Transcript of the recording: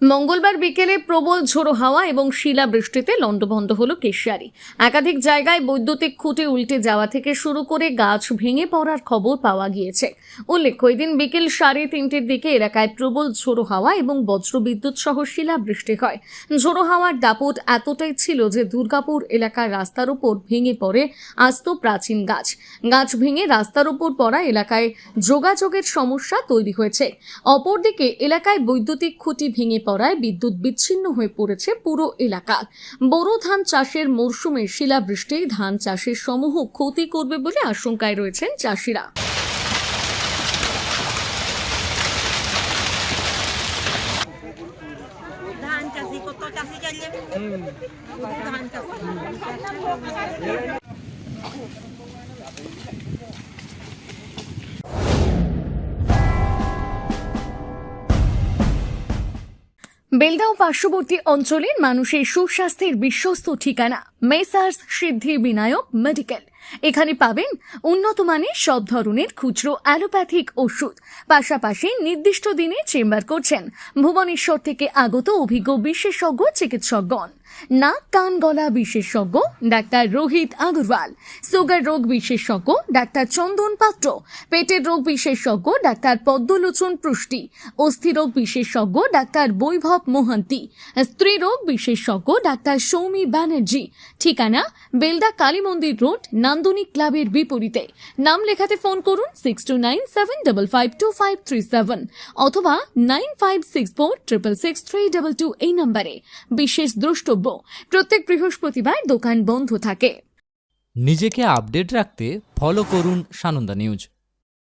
মঙ্গলবার বিকেলে প্রবল ঝোড়ো হাওয়া এবং শিলাবৃষ্টিতে লণ্ডভণ্ড হলো কেশিয়ারি। একাধিক জায়গায় বৈদ্যুতিক খুঁটি উল্টে যাওয়া থেকে শুরু করে গাছ ভেঙে পড়ার খবর পাওয়া গিয়েছে। উল্লেখ্য, এদিন বিকেল 3:30টার দিকে এলাকায় প্রবল ঝোড়ো হাওয়া এবং বজ্রবিদ্যুৎ সহ শিলাবৃষ্টি হয়। ঝোড়ো হাওয়ার দাপট এতটাই ছিল যে দুর্গাপুর এলাকার রাস্তার উপর ভেঙে পড়ে আস্ত প্রাচীন গাছ। গাছ ভেঙে রাস্তার উপর পড়া এলাকায় যোগাযোগের সমস্যা তৈরি হয়েছে। অপরদিকে এলাকায় বৈদ্যুতিক খুঁটি ভেঙে পড়ায় বিদ্যুৎ বিচ্ছিন্ন হয়ে পড়েছে পুরো এলাকা। বোরো ধান চাষের মরশুমে শিলাবৃষ্টি ধান চাষের সমূহ ক্ষতি করবে বলে আশঙ্কায় রয়েছেন চাষিরা। ধান চাষি কত চাষি চাইলে ধান চাষি বেলদা ও পার্শ্ববর্তী অঞ্চলের মানুষের সুস্বাস্থ্যের বিশ্বস্ত ঠিকানা মেসার্স সিদ্ধি বিনায়ক মেডিকেল। এখানে পাবেন উন্নত মানের সব ধরনের খুচরো অ্যালোপ্যাথিক ওষুধ। পাশাপাশি নির্দিষ্ট দিনে চেম্বার করছেন ভুবনেশ্বর থেকে আগত অভিজ্ঞ বিশেষজ্ঞ চিকিৎসকগণ। নাক কান গলা বিশেষজ্ঞ ডাক্তার রোহিত আগরওয়াল, সুগার রোগ বিশেষজ্ঞ ডাক্তার চন্দন পাত্র, পেটের রোগ বিশেষজ্ঞ ডাক্তার পদ্মলোচন পুষ্টি, অস্থিরোগ বিশেষজ্ঞ ডাক্তার বৈভব মোহান্তি, স্ত্রী রোগ বিশেষজ্ঞ ডাক্তার সৌমি ব্যানার্জি। ঠিকানা বেলদা কালী মন্দির রোড, নান্দনী ক্লাবের বিপরীতে। নাম লেখাতে ফোন করুন 6297552537 অথবা 9564666322 এই নম্বরে। বিশেষ দ্রষ্টব্য, প্রত্যেক বৃহস্পতিবার দোকান বন্ধ থাকে। নিজেকে আপডেট রাখতে ফলো করুন সানন্দা নিউজ।